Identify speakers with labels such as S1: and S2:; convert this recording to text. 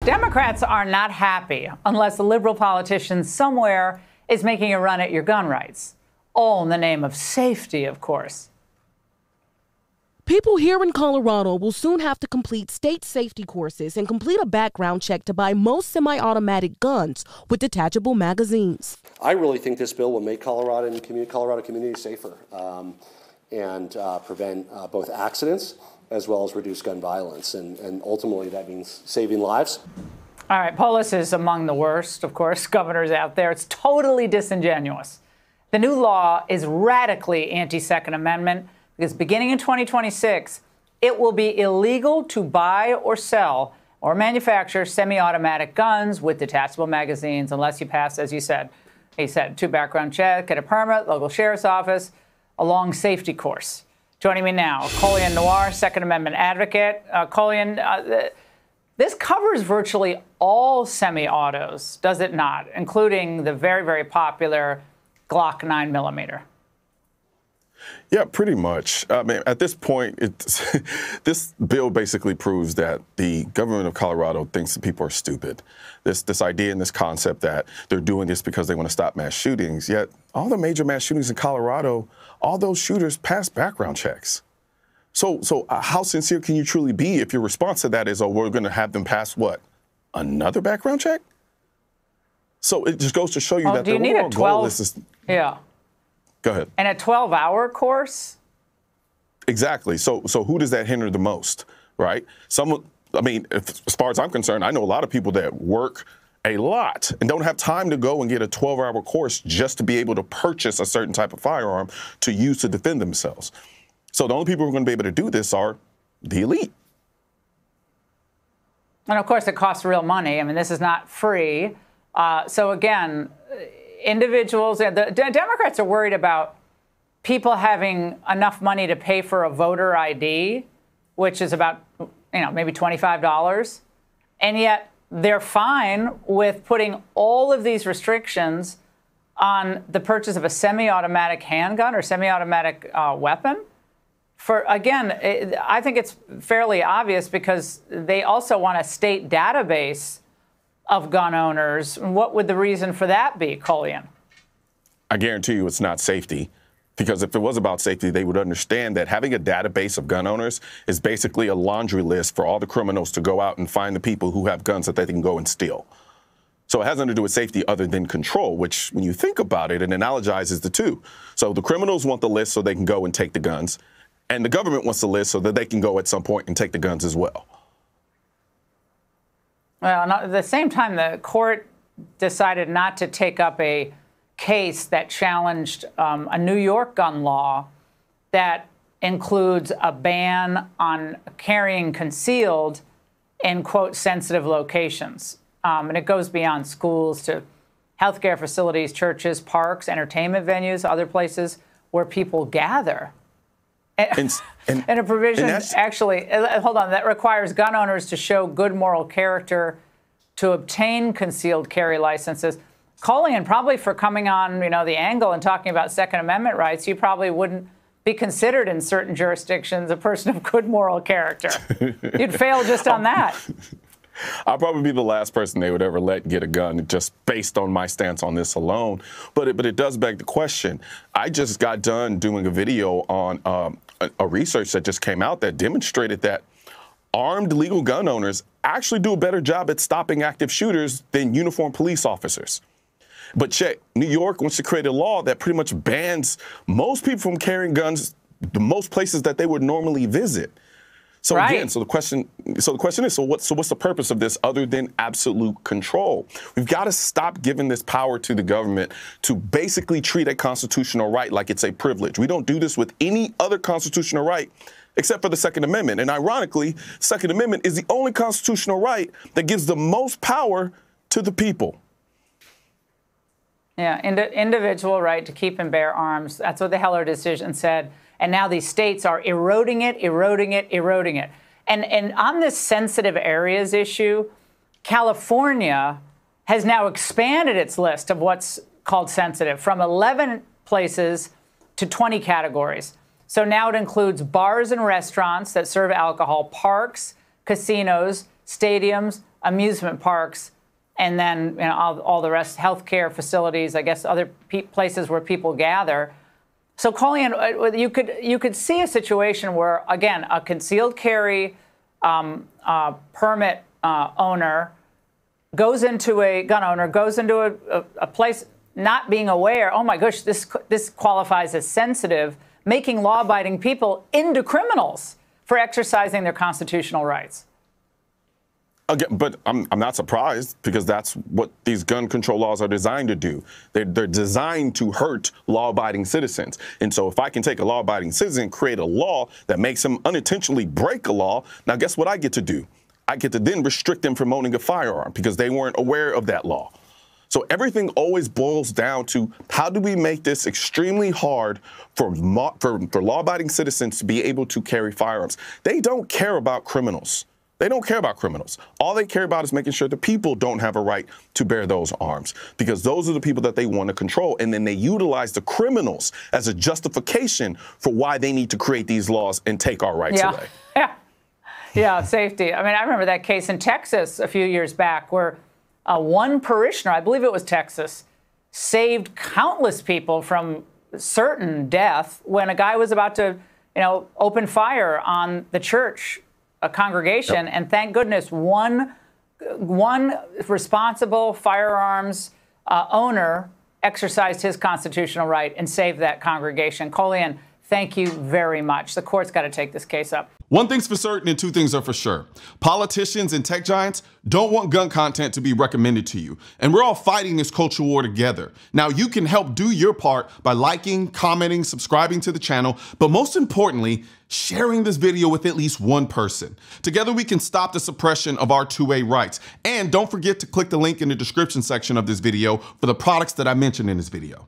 S1: Democrats are not happy unless a liberal politician somewhere is making a run at your gun rights. All in the name of safety, of course.
S2: People here in Colorado will soon have to complete state safety courses and complete a background check to buy most semi-automatic guns with detachable magazines.
S3: I really think this bill will make Colorado communities safer and prevent both accidents as well as reduce gun violence. And ultimately, that means saving lives.
S1: All right, Polis is among the worst, of course, governors out there. It's totally disingenuous. The new law is radically anti-Second Amendment because beginning in 2026, it will be illegal to buy or sell or manufacture semi-automatic guns with detachable magazines unless you pass, as you said, he said, 2 background check, get a permit, local sheriff's office, a long safety course. Joining me now, Colion Noir, Second Amendment advocate. Colion, this covers virtually all semi-autos, does it not, including the very, very popular Glock 9mm?
S4: Yeah, pretty much. I mean, at this point, this bill basically proves that the government of Colorado thinks that people are stupid. This idea and this concept that they're doing this because they want to stop mass shootings. Yet all the major mass shootings in Colorado, all those shooters pass background checks. So how sincere can you truly be if your response to that is, oh, we're going to have them pass what? Another background check? So it just goes to show you that the overall goal is...
S1: Yeah.
S4: Go ahead.
S1: And a 12-hour course?
S4: Exactly. So who does that hinder the most, right? As far as I'm concerned, I know a lot of people that work a lot and don't have time to go and get a 12-hour course just to be able to purchase a certain type of firearm to use to defend themselves. So the only people who are going to be able to do this are the elite.
S1: And, of course, it costs real money. I mean, this is not free. So, again, individuals, the Democrats are worried about people having enough money to pay for a voter ID, which is about, maybe $25. And yet they're fine with putting all of these restrictions on the purchase of a semi-automatic handgun or semi-automatic weapon. I think it's fairly obvious because they also want a state database of gun owners. What would the reason for that be, Colion?
S4: I guarantee you it's not safety, because if it was about safety, they would understand that having a database of gun owners is basically a laundry list for all the criminals to go out and find the people who have guns that they can go and steal. So it has nothing to do with safety other than control, which when you think about it, it analogizes the two. So the criminals want the list so they can go and take the guns, and the government wants the list so that they can go at some point and take the guns as well.
S1: Well, at the same time, the court decided not to take up a case that challenged a New York gun law that includes a ban on carrying concealed in, quote, sensitive locations. And it goes beyond schools to healthcare facilities, churches, parks, entertainment venues, other places where people gather. And a provision that requires gun owners to show good moral character to obtain concealed carry licenses. Colion, probably for coming on, the angle and talking about Second Amendment rights, you probably wouldn't be considered in certain jurisdictions a person of good moral character. You'd fail just on that.
S4: I'll probably be the last person they would ever let get a gun just based on my stance on this alone. But it does beg the question. I just got done doing a video on a research that just came out that demonstrated that armed legal gun owners actually do a better job at stopping active shooters than uniformed police officers. But check, New York wants to create a law that pretty much bans most people from carrying guns to most places that they would normally visit. So again, the question is, what's the purpose of this other than absolute control? We've got to stop giving this power to the government to basically treat a constitutional right like it's a privilege. We don't do this with any other constitutional right except for the Second Amendment. And ironically, Second Amendment is the only constitutional right that gives the most power to the people.
S1: Yeah, individual right to keep and bear arms. That's what the Heller decision said. And now these states are eroding it. And on this sensitive areas issue, California has now expanded its list of what's called sensitive from 11 places to 20 categories. So now it includes bars and restaurants that serve alcohol, parks, casinos, stadiums, amusement parks, and then all the rest, healthcare facilities, I guess other places where people gather. So, Colion, you could see a situation where, again, a concealed carry permit owner goes into a place not being aware, oh my gosh, this qualifies as sensitive, making law-abiding people into criminals for exercising their constitutional rights.
S4: Again, but I'm not surprised, because that's what these gun control laws are designed to do. They're designed to hurt law-abiding citizens. And so if I can take a law-abiding citizen, create a law that makes them unintentionally break a law, now guess what I get to do? I get to then restrict them from owning a firearm because they weren't aware of that law. So everything always boils down to, how do we make this extremely hard for law-abiding citizens to be able to carry firearms? They don't care about criminals. They don't care about criminals. All they care about is making sure the people don't have a right to bear those arms, because those are the people that they want to control. And then they utilize the criminals as a justification for why they need to create these laws and take our rights away.
S1: Yeah, safety. I mean, I remember that case in Texas a few years back where one parishioner, I believe it was Texas, saved countless people from certain death when a guy was about to, open fire on the church, a congregation. Yep. And thank goodness one responsible firearms owner exercised his constitutional right and saved that congregation. Colion, thank you very much. The court's got to take this case up.
S5: One thing's for certain and two things are for sure. Politicians and tech giants don't want gun content to be recommended to you. And we're all fighting this culture war together. Now, you can help do your part by liking, commenting, subscribing to the channel, but most importantly, sharing this video with at least one person. Together, we can stop the suppression of our 2A rights. And don't forget to click the link in the description section of this video for the products that I mentioned in this video.